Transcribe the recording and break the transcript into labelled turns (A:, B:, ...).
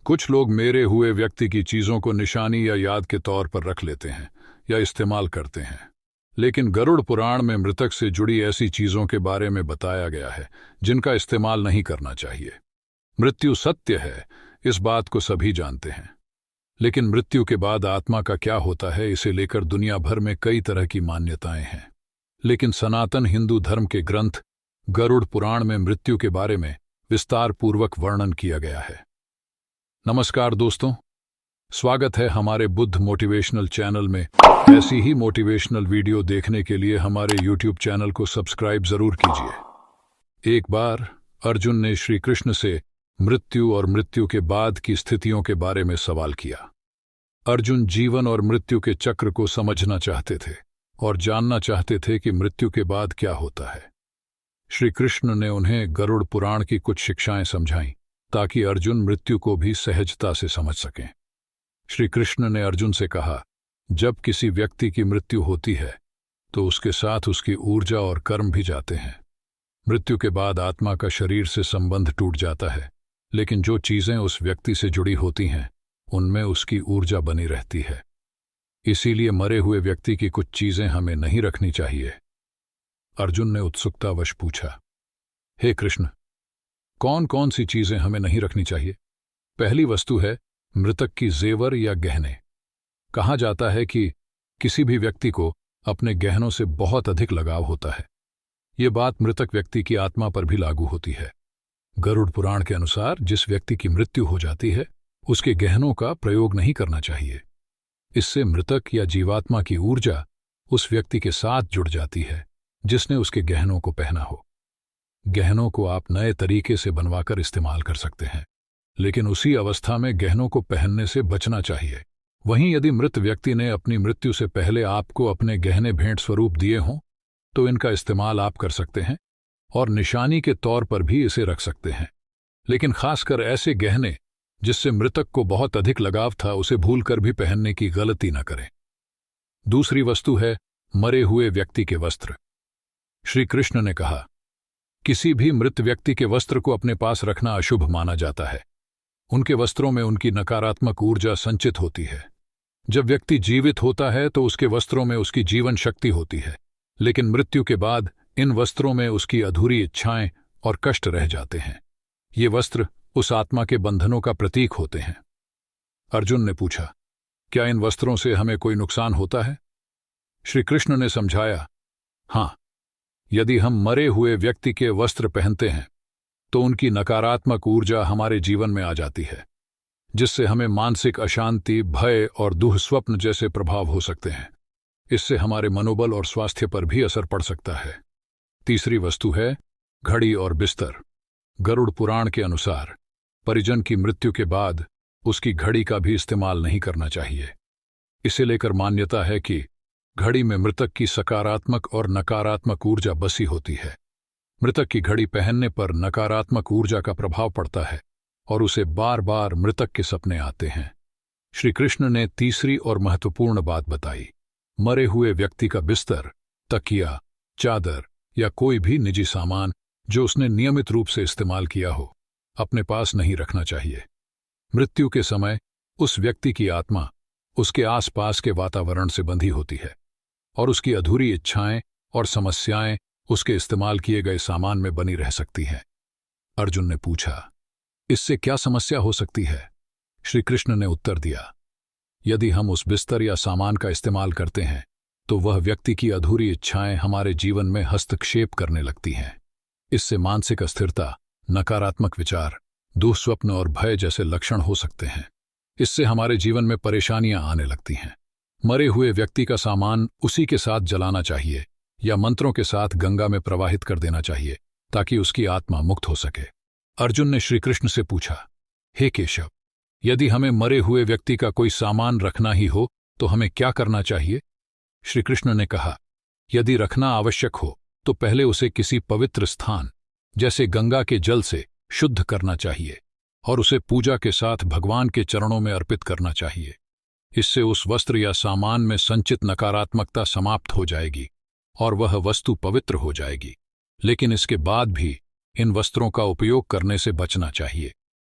A: कुछ लोग मेरे हुए व्यक्ति की चीजों को निशानी या याद के तौर पर रख लेते हैं या इस्तेमाल करते हैं, लेकिन गरुड़ पुराण में मृतक से जुड़ी ऐसी चीजों के बारे में बताया गया है जिनका इस्तेमाल नहीं करना चाहिए। मृत्यु सत्य है, इस बात को सभी जानते हैं, लेकिन मृत्यु के बाद आत्मा का क्या होता है, इसे लेकर दुनिया भर में कई तरह की मान्यताएं हैं। लेकिन सनातन हिंदू धर्म के ग्रंथ गरुड़ पुराण में मृत्यु के बारे में विस्तार पूर्वक वर्णन किया गया है। नमस्कार दोस्तों, स्वागत है हमारे बुद्ध मोटिवेशनल चैनल में। ऐसी ही मोटिवेशनल वीडियो देखने के लिए हमारे यूट्यूब चैनल को सब्सक्राइब जरूर कीजिए। एक बार अर्जुन ने श्री कृष्ण से मृत्यु और मृत्यु के बाद की स्थितियों के बारे में सवाल किया। अर्जुन जीवन और मृत्यु के चक्र को समझना चाहते थे और जानना चाहते थे कि मृत्यु के बाद क्या होता है। श्री कृष्ण ने उन्हें गरुड़ पुराण की कुछ शिक्षाएं समझाईं ताकि अर्जुन मृत्यु को भी सहजता से समझ सकें। श्री कृष्ण ने अर्जुन से कहा, जब किसी व्यक्ति की मृत्यु होती है तो उसके साथ उसकी ऊर्जा और कर्म भी जाते हैं। मृत्यु के बाद आत्मा का शरीर से संबंध टूट जाता है, लेकिन जो चीजें उस व्यक्ति से जुड़ी होती हैं उनमें उसकी ऊर्जा बनी रहती है। इसीलिए मरे हुए व्यक्ति की कुछ चीजें हमें नहीं रखनी चाहिए। अर्जुन ने उत्सुकतावश पूछा, हे कृष्ण, कौन कौन सी चीजें हमें नहीं रखनी चाहिए? पहली वस्तु है मृतक की जेवर या गहने। कहा जाता है कि किसी भी व्यक्ति को अपने गहनों से बहुत अधिक लगाव होता है। ये बात मृतक व्यक्ति की आत्मा पर भी लागू होती है। गरुड़ पुराण के अनुसार जिस व्यक्ति की मृत्यु हो जाती है उसके गहनों का प्रयोग नहीं करना चाहिए। इससे मृतक या जीवात्मा की ऊर्जा उस व्यक्ति के साथ जुड़ जाती है जिसने उसके गहनों को पहना हो। गहनों को आप नए तरीके से बनवाकर इस्तेमाल कर सकते हैं, लेकिन उसी अवस्था में गहनों को पहनने से बचना चाहिए। वहीं यदि मृत व्यक्ति ने अपनी मृत्यु से पहले आपको अपने गहने भेंट स्वरूप दिए हों तो इनका इस्तेमाल आप कर सकते हैं और निशानी के तौर पर भी इसे रख सकते हैं। लेकिन खासकर ऐसे गहने जिससे मृतक को बहुत अधिक लगाव था उसे भूलकर भी पहनने की गलती न करें। दूसरी वस्तु है मरे हुए व्यक्ति के वस्त्र। श्री कृष्ण ने कहा, किसी भी मृत व्यक्ति के वस्त्र को अपने पास रखना अशुभ माना जाता है। उनके वस्त्रों में उनकी नकारात्मक ऊर्जा संचित होती है। जब व्यक्ति जीवित होता है तो उसके वस्त्रों में उसकी जीवन शक्ति होती है, लेकिन मृत्यु के बाद इन वस्त्रों में उसकी अधूरी इच्छाएं और कष्ट रह जाते हैं। ये वस्त्र उस आत्मा के बंधनों का प्रतीक होते हैं। अर्जुन ने पूछा, क्या इन वस्त्रों से हमें कोई नुकसान होता है? श्री कृष्ण ने समझाया, हाँ, यदि हम मरे हुए व्यक्ति के वस्त्र पहनते हैं तो उनकी नकारात्मक ऊर्जा हमारे जीवन में आ जाती है, जिससे हमें मानसिक अशांति, भय और दुःस्वप्न जैसे प्रभाव हो सकते हैं। इससे हमारे मनोबल और स्वास्थ्य पर भी असर पड़ सकता है। तीसरी वस्तु है घड़ी और बिस्तर। गरुड़ पुराण के अनुसार परिजन की मृत्यु के बाद उसकी घड़ी का भी इस्तेमाल नहीं करना चाहिए। इसे लेकर मान्यता है कि घड़ी में मृतक की सकारात्मक और नकारात्मक ऊर्जा बसी होती है। मृतक की घड़ी पहनने पर नकारात्मक ऊर्जा का प्रभाव पड़ता है और उसे बार बार मृतक के सपने आते हैं। श्री कृष्ण ने तीसरी और महत्वपूर्ण बात बताई, मरे हुए व्यक्ति का बिस्तर, तकिया, चादर या कोई भी निजी सामान जो उसने नियमित रूप से इस्तेमाल किया हो अपने पास नहीं रखना चाहिए। मृत्यु के समय उस व्यक्ति की आत्मा उसके आसपास के वातावरण से बंधी होती है और उसकी अधूरी इच्छाएं और समस्याएं उसके इस्तेमाल किए गए सामान में बनी रह सकती हैं। अर्जुन ने पूछा, इससे क्या समस्या हो सकती है? श्री कृष्ण ने उत्तर दिया, यदि हम उस बिस्तर या सामान का इस्तेमाल करते हैं तो वह व्यक्ति की अधूरी इच्छाएं हमारे जीवन में हस्तक्षेप करने लगती हैं। इससे मानसिक अस्थिरता, नकारात्मक विचार, दुःस्वप्न और भय जैसे लक्षण हो सकते हैं। इससे हमारे जीवन में परेशानियां आने लगती हैं। मरे हुए व्यक्ति का सामान उसी के साथ जलाना चाहिए या मंत्रों के साथ गंगा में प्रवाहित कर देना चाहिए ताकि उसकी आत्मा मुक्त हो सके। अर्जुन ने श्री कृष्ण से पूछा, हे केशव, यदि हमें मरे हुए व्यक्ति का कोई सामान रखना ही हो तो हमें क्या करना चाहिए? श्री कृष्ण ने कहा, यदि रखना आवश्यक हो तो पहले उसे किसी पवित्र स्थान जैसे गंगा के जल से शुद्ध करना चाहिए और उसे पूजा के साथ भगवान के चरणों में अर्पित करना चाहिए। इससे उस वस्त्र या सामान में संचित नकारात्मकता समाप्त हो जाएगी और वह वस्तु पवित्र हो जाएगी। लेकिन इसके बाद भी इन वस्त्रों का उपयोग करने से बचना चाहिए।